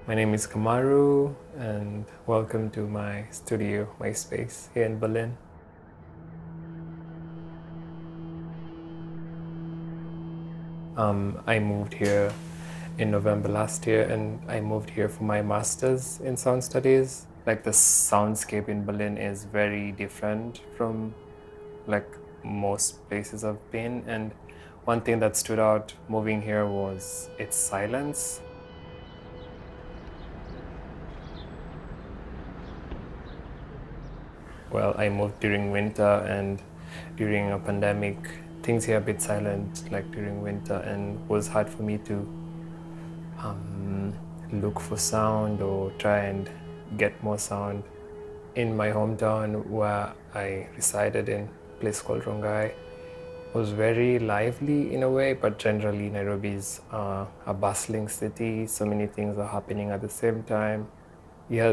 My name is Kamaru, and welcome to my studio, my space here in Berlin. I moved here in November last year, and I moved here for my master's in sound studies. Like the soundscape in Berlin is very different from like most places I've been, and one thing that stood out moving here was its silence. Well, I moved during winter, and during a pandemic, things here are a bit silent, like during winter, and it was hard for me to look for sound or try and get more sound. In my hometown, where I resided in a place called Rongai, was very lively in a way, but generally Nairobi is a bustling city. So many things are happening at the same time. Yeah,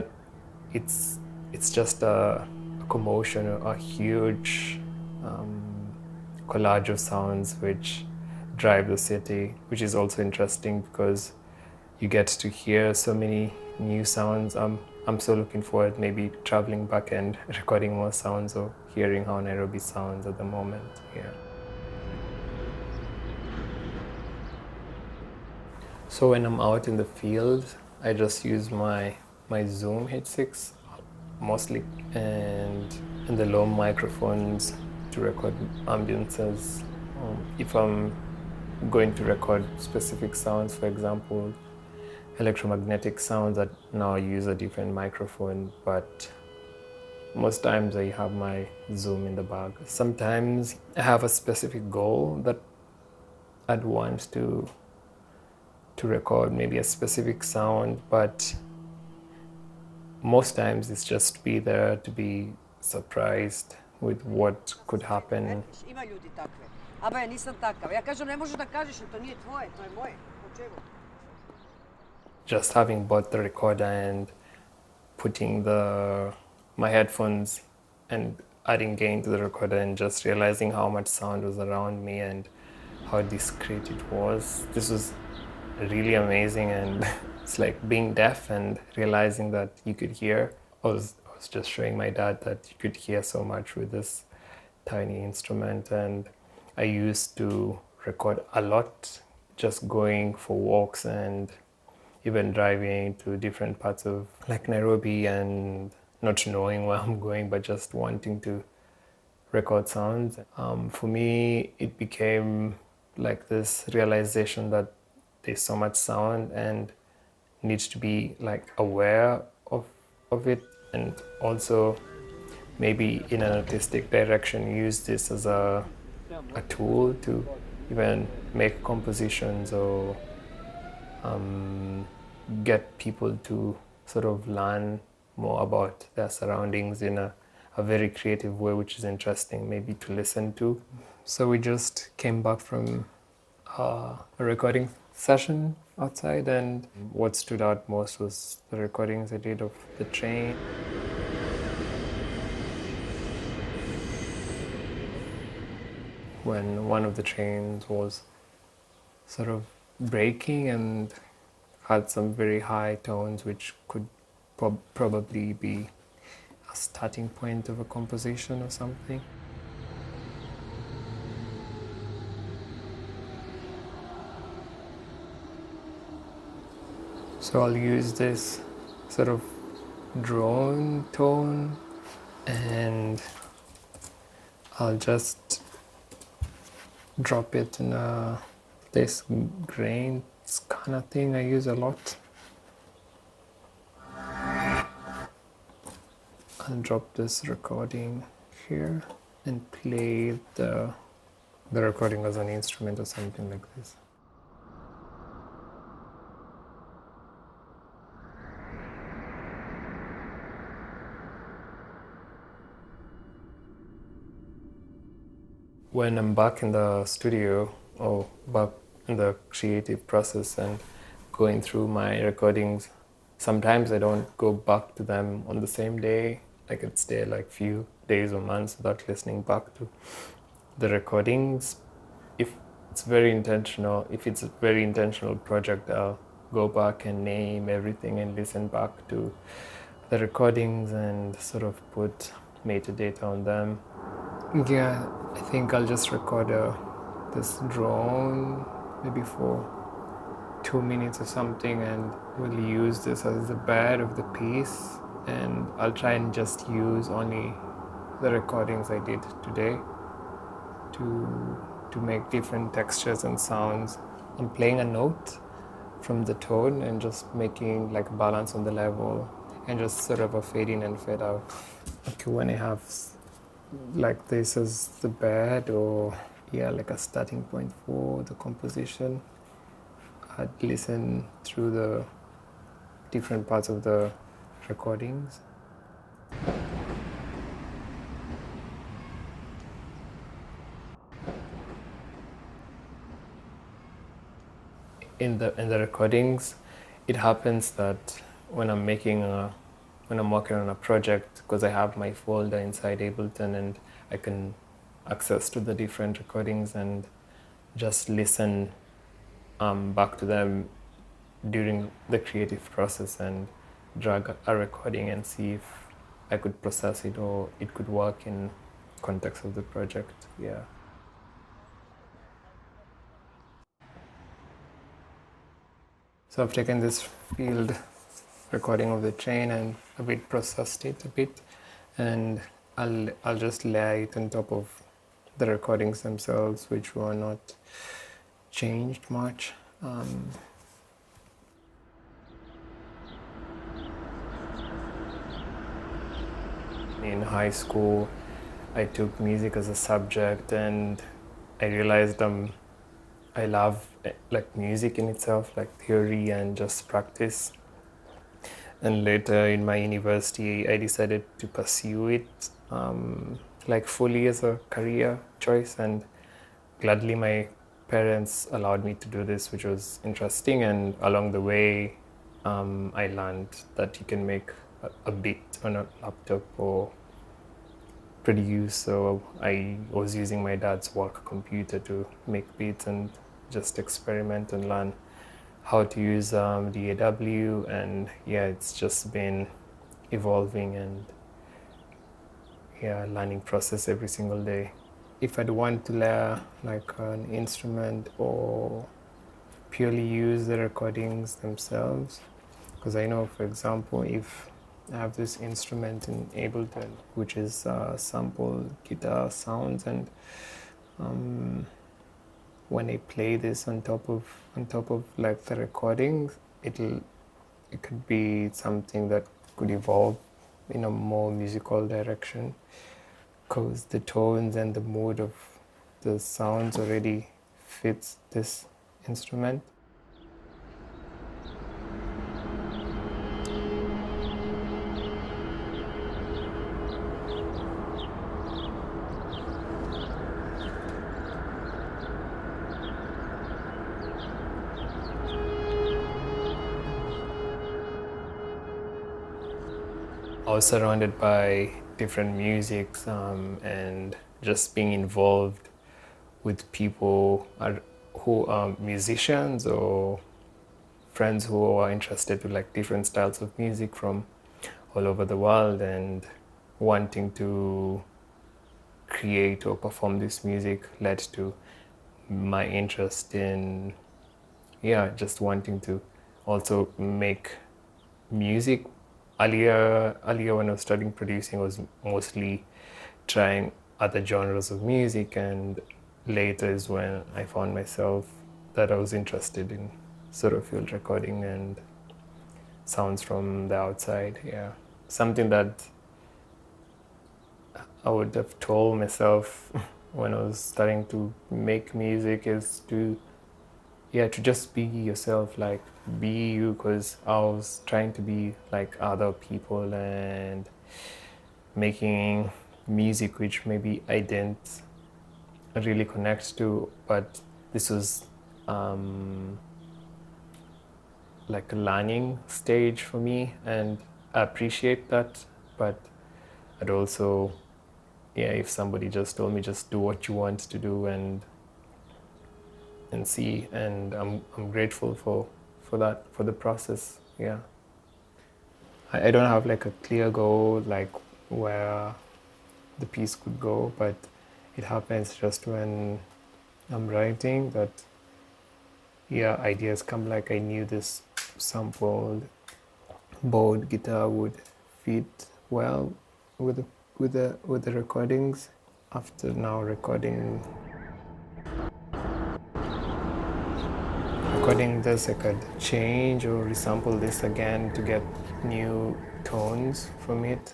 it's it's just a commotion, a huge collage of sounds which drive the city, which is also interesting because you get to hear so many new sounds. I'm so looking forward maybe traveling back and recording more sounds or hearing how Nairobi sounds at the moment. Yeah. So when I'm out in the field, I just use my Zoom H6 mostly, and the low microphones to record ambiances. If I'm going to record specific sounds, for example, electromagnetic sounds, that now use a different microphone, but most times I have my Zoom in the bag. Sometimes I have a specific goal that I'd want to record, maybe a specific sound, but most times it's just to be there, to be surprised with what could happen. Ima ljudi takve. Aba ja nisam takav. Ja kažem, ne možeš da kažeš, to nije tvoje, to je moje. Po čemu? Just having bought the recorder and putting my headphones and adding gain to the recorder and just realizing how much sound was around me and how discreet it was. This was really amazing, and it's like being deaf and realizing that you could hear. I was just showing my dad that you could hear so much with this tiny instrument, and I used to record a lot just going for walks and even driving to different parts of like Nairobi and not knowing where I'm going, but just wanting to record sounds. For me, it became like this realization that there's so much sound and needs to be like aware of it, and also maybe in an artistic direction use this as a tool to even make compositions or get people to sort of learn more about their surroundings in a very creative way, which is interesting maybe to listen to. So we just came back from a recording session outside, and what stood out most was the recordings I did of the train. When one of the trains was sort of braking and had some very high tones, which could probably be a starting point of a composition or something. So I'll use this sort of drone tone, and I'll just drop it in this grain kind of thing I use a lot. I'll drop this recording here and play the recording as an instrument or something like this. When I'm back in the studio or back in the creative process and going through my recordings, sometimes I don't go back to them on the same day. I could stay like few days or months without listening back to the recordings. If it's a very intentional project, I'll go back and name everything and listen back to the recordings and sort of put metadata on them. Yeah, I think I'll just record this drone maybe for 2 minutes or something, and we'll use this as the bed of the piece, and I'll try and just use only the recordings I did today to make different textures and sounds. I'm playing a note from the tone and just making like a balance on the level and just sort of a fade in and fade out. Okay, when I have like this as the bed, or yeah, like a starting point for the composition, I'd listen through the different parts of the recordings. In the recordings, it happens that when I'm working on a project, because I have my folder inside Ableton and I can access to the different recordings and just listen back to them during the creative process and drag a recording and see if I could process it or it could work in context of the project. Yeah. So I've taken this field recording of the train and a bit processed it a bit, and I'll just lay it on top of the recordings themselves, which were not changed much. In high school, I took music as a subject, and I realized I love like music in itself, like theory and just practice. And later in my university, I decided to pursue it like fully as a career choice, and gladly my parents allowed me to do this, which was interesting. And along the way, I learned that you can make a beat on a laptop or produce. So I was using my dad's work computer to make beats and just experiment and learn how to use DAW, and yeah, it's just been evolving and yeah, learning process every single day. If I'd want to layer like an instrument or purely use the recordings themselves, because I know, for example, if I have this instrument in Ableton, which is sample guitar sounds, and when I play this on top of like the recordings, it could be something that could evolve in a more musical direction, because the tones and the mood of the sounds already fits this instrument. I was surrounded by different musics and just being involved with people who are musicians or friends who are interested in like different styles of music from all over the world, and wanting to create or perform this music led to my interest in just wanting to also make music. Earlier when I was studying producing, I was mostly trying other genres of music, and later is when I found myself that I was interested in sort of field recording and sounds from the outside. Yeah, something that I would have told myself when I was starting to make music is to just be yourself, like be you, because I was trying to be like other people and making music which maybe I didn't really connect to, but this was like a learning stage for me, and I appreciate that. But I'd also, if somebody just told me just do what you want to do and see, and I'm grateful for for the process. Yeah, I don't have like a clear goal like where the piece could go, but it happens just when I'm writing that ideas come. Like I knew this sampled bowed guitar would fit well with the recordings. After now recording this, I could change or resample this again to get new tones from it.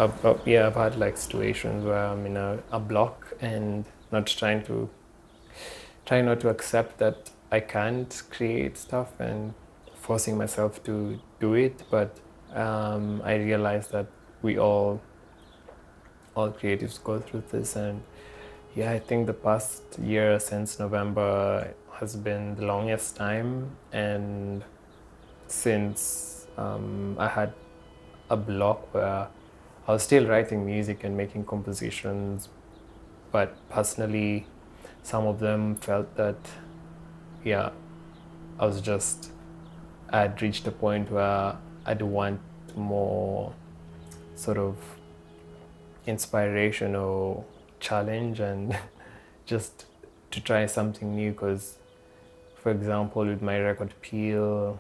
I've had like situations where I'm in a block and trying not to accept that I can't create stuff and forcing myself to do it. But I realized that we all creatives go through this, and I think the past year since November has been the longest time, and since I had a block where I was still writing music and making compositions, but personally, some of them felt that, I'd reached a point where I'd want more sort of inspiration or challenge and just to try something new. Because, for example, with my record Peel,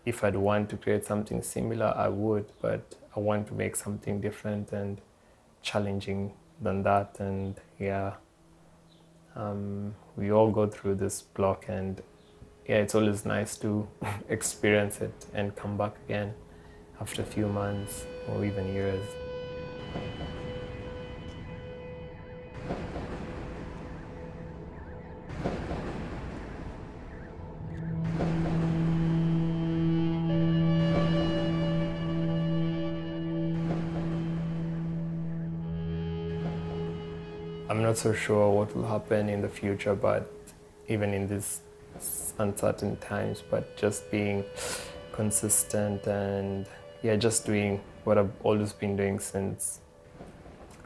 if I'd want to create something similar, I would, but I want to make something different and challenging than that. And we all go through this block, and it's always nice to experience it and come back again after a few months or even years. I'm not so sure what will happen in the future, but even in these uncertain times, but just being consistent and just doing what I've always been doing since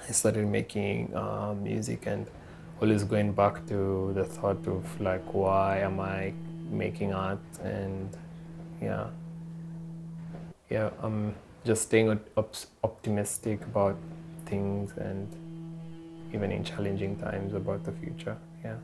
I started making music, and always going back to the thought of like, why am I making art? And I'm just staying optimistic about things, and even in challenging times about the future. Yeah.